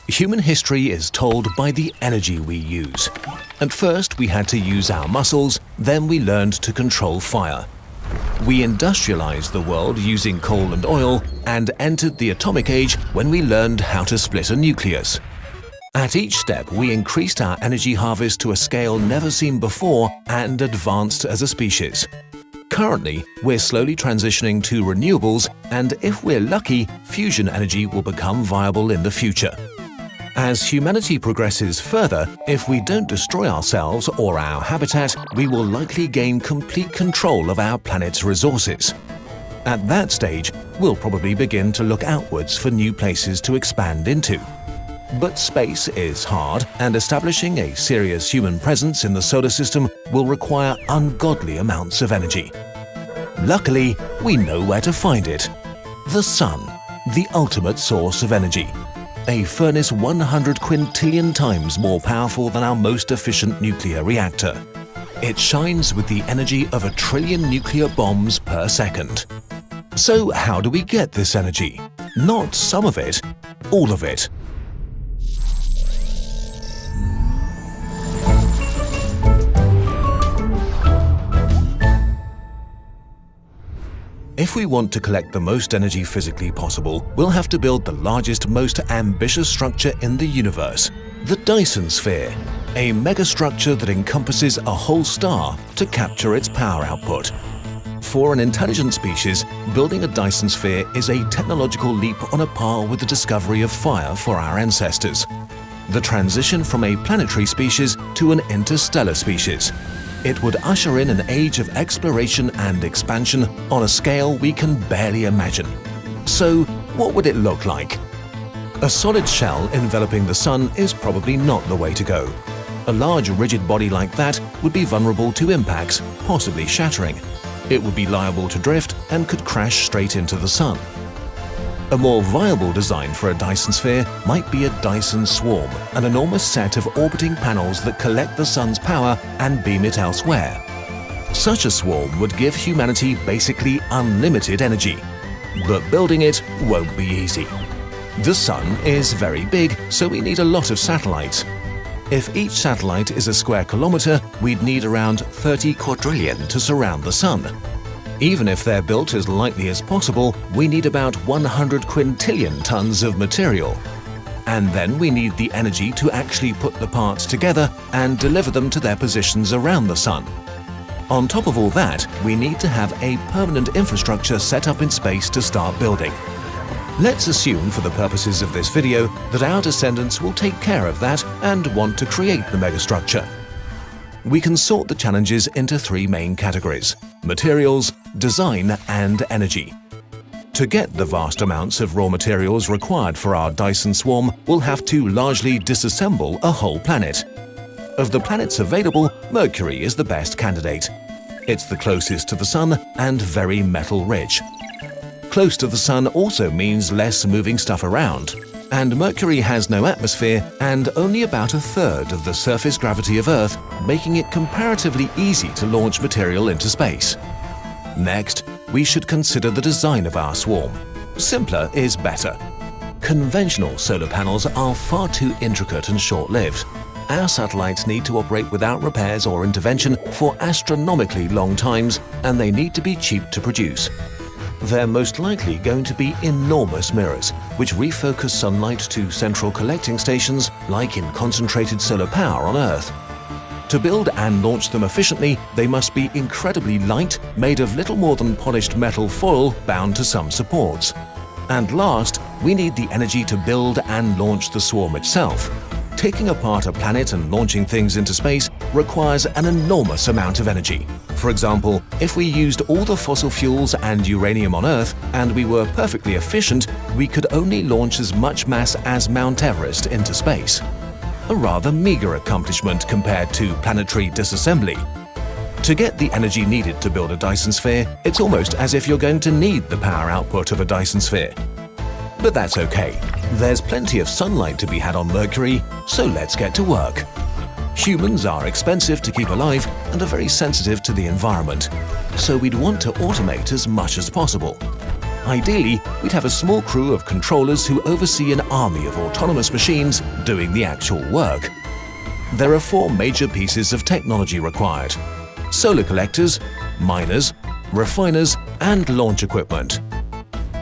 Human history is told by the energy we use. At first, we had to use our muscles, then we learned to control fire. We industrialized the world using coal and oil and entered the atomic age when we learned how to split a nucleus. At each step, we increased our energy harvest to a scale never seen before and advanced as a species. Currently, we're slowly transitioning to renewables, and if we're lucky, fusion energy will become viable in the future. As humanity progresses further, if we don't destroy ourselves or our habitat, we will likely gain complete control of our planet's resources. At that stage, we'll probably begin to look outwards for new places to expand into. But space is hard, and establishing a serious human presence in the solar system will require ungodly amounts of energy. Luckily, we know where to find it. The Sun, the ultimate source of energy. A furnace 100 quintillion times more powerful than our most efficient nuclear reactor. It shines with the energy of 1 trillion nuclear bombs per second. So how do we get this energy? Not some of it, all of it. If we want to collect the most energy physically possible, we'll have to build the largest, most ambitious structure in the universe, the Dyson sphere, a megastructure that encompasses a whole star to capture its power output. For an intelligent species, building a Dyson sphere is a technological leap on a par with the discovery of fire for our ancestors. The transition from a planetary species to an interstellar species. It would usher in an age of exploration and expansion on a scale we can barely imagine. So, what would it look like? A solid shell enveloping the Sun is probably not the way to go. A large rigid body like that would be vulnerable to impacts, possibly shattering. It would be liable to drift and could crash straight into the Sun. A more viable design for a Dyson sphere might be a Dyson swarm, an enormous set of orbiting panels that collect the Sun's power and beam it elsewhere. Such a swarm would give humanity basically unlimited energy. But building it won't be easy. The Sun is very big, so we need a lot of satellites. If each satellite is a square kilometer, we'd need around 30 quadrillion to surround the Sun. Even if they're built as lightly as possible, we need about 100 quintillion tons of material. And then we need the energy to actually put the parts together and deliver them to their positions around the Sun. On top of all that, we need to have a permanent infrastructure set up in space to start building. Let's assume for the purposes of this video that our descendants will take care of that and want to create the megastructure. We can sort the challenges into 3 main categories: materials, design, and energy. To get the vast amounts of raw materials required for our Dyson swarm, we'll have to largely disassemble a whole planet. Of the planets available, Mercury is the best candidate. It's the closest to the Sun and very metal-rich. Close to the Sun also means less moving stuff around. And Mercury has no atmosphere and only about 1/3 of the surface gravity of Earth, making it comparatively easy to launch material into space. Next, we should consider the design of our swarm. Simpler is better. Conventional solar panels are far too intricate and short-lived. Our satellites need to operate without repairs or intervention for astronomically long times, and they need to be cheap to produce. They're most likely going to be enormous mirrors, which refocus sunlight to central collecting stations like in concentrated solar power on Earth. To build and launch them efficiently, they must be incredibly light, made of little more than polished metal foil bound to some supports. And last, we need the energy to build and launch the swarm itself. Taking apart a planet and launching things into space requires an enormous amount of energy. For example, if we used all the fossil fuels and uranium on Earth and we were perfectly efficient, we could only launch as much mass as Mount Everest into space. A rather meager accomplishment compared to planetary disassembly. To get the energy needed to build a Dyson sphere, it's almost as if you're going to need the power output of a Dyson sphere. But that's okay. There's plenty of sunlight to be had on Mercury, so let's get to work. Humans are expensive to keep alive and are very sensitive to the environment, so we'd want to automate as much as possible. Ideally, we'd have a small crew of controllers who oversee an army of autonomous machines doing the actual work. There are 4 major pieces of technology required: solar collectors, miners, refiners, and launch equipment.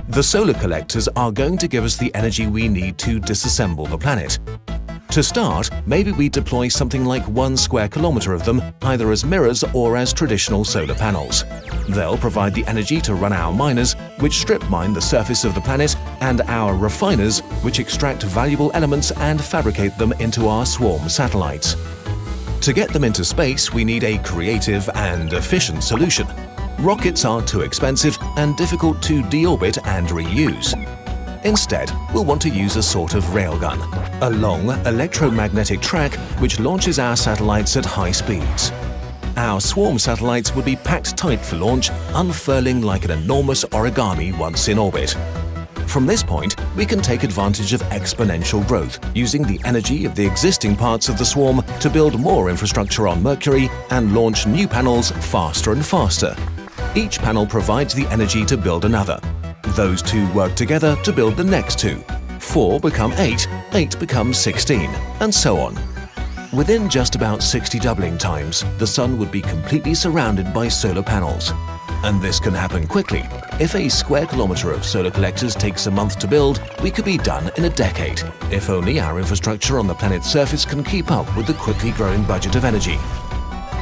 The solar collectors are going to give us the energy we need to disassemble the planet. To start, maybe we deploy something like 1 square kilometer of them, either as mirrors or as traditional solar panels. They'll provide the energy to run our miners, which strip mine the surface of the planet, and our refiners, which extract valuable elements and fabricate them into our swarm satellites. To get them into space, we need a creative and efficient solution. Rockets are too expensive and difficult to deorbit and reuse. Instead, we'll want to use a sort of railgun, a long electromagnetic track which launches our satellites at high speeds. Our swarm satellites would be packed tight for launch, unfurling like an enormous origami once in orbit. From this point, we can take advantage of exponential growth, using the energy of the existing parts of the swarm to build more infrastructure on Mercury and launch new panels faster and faster. Each panel provides the energy to build another. Those 2 work together to build the next 2. 4 become 8, 8 becomes 16, and so on. Within just about 60 doubling times, the Sun would be completely surrounded by solar panels. And this can happen quickly. If a square kilometer of solar collectors takes a month to build, we could be done in a decade, if only our infrastructure on the planet's surface can keep up with the quickly growing budget of energy.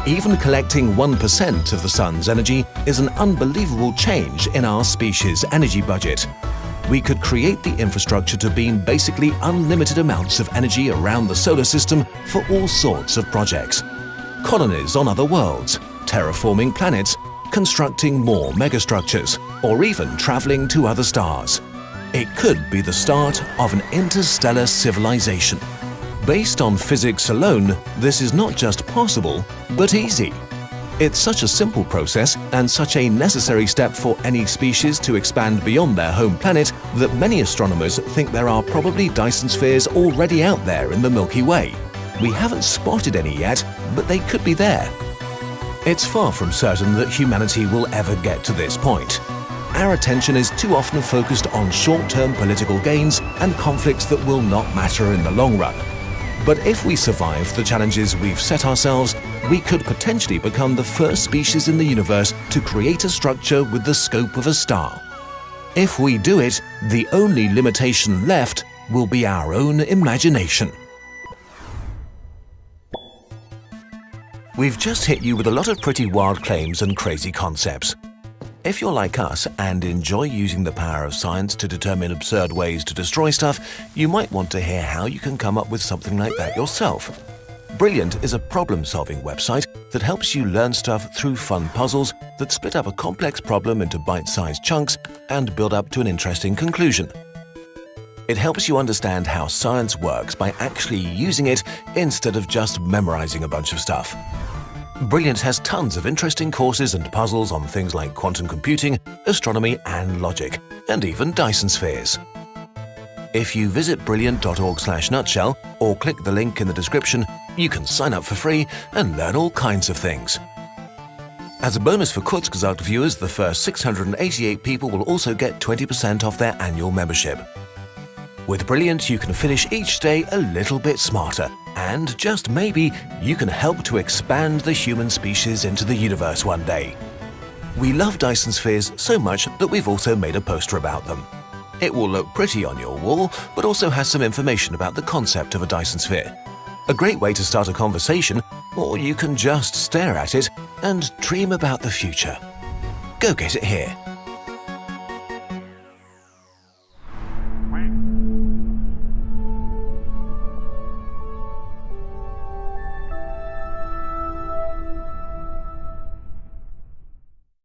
Even collecting 1% of the Sun's energy is an unbelievable change in our species' energy budget. We could create the infrastructure to beam basically unlimited amounts of energy around the solar system for all sorts of projects. Colonies on other worlds, terraforming planets, constructing more megastructures, or even traveling to other stars. It could be the start of an interstellar civilization. Based on physics alone, this is not just possible, but easy. It's such a simple process and such a necessary step for any species to expand beyond their home planet that many astronomers think there are probably Dyson spheres already out there in the Milky Way. We haven't spotted any yet, but they could be there. It's far from certain that humanity will ever get to this point. Our attention is too often focused on short-term political gains and conflicts that will not matter in the long run. But if we survive the challenges we've set ourselves, we could potentially become the first species in the universe to create a structure with the scope of a star. If we do it, the only limitation left will be our own imagination. We've just hit you with a lot of pretty wild claims and crazy concepts. If you're like us and enjoy using the power of science to determine absurd ways to destroy stuff, you might want to hear how you can come up with something like that yourself. Brilliant is a problem-solving website that helps you learn stuff through fun puzzles that split up a complex problem into bite-sized chunks and build up to an interesting conclusion. It helps you understand how science works by actually using it instead of just memorizing a bunch of stuff. Brilliant has tons of interesting courses and puzzles on things like quantum computing, astronomy and logic, and even Dyson spheres. If you visit brilliant.org/nutshell or click the link in the description, you can sign up for free and learn all kinds of things. As a bonus for Kurzgesagt viewers, the first 688 people will also get 20% off their annual membership. With Brilliant, you can finish each day a little bit smarter, and just maybe, you can help to expand the human species into the universe one day. We love Dyson spheres so much that we've also made a poster about them. It will look pretty on your wall, but also has some information about the concept of a Dyson sphere. A great way to start a conversation, or you can just stare at it and dream about the future. Go get it here.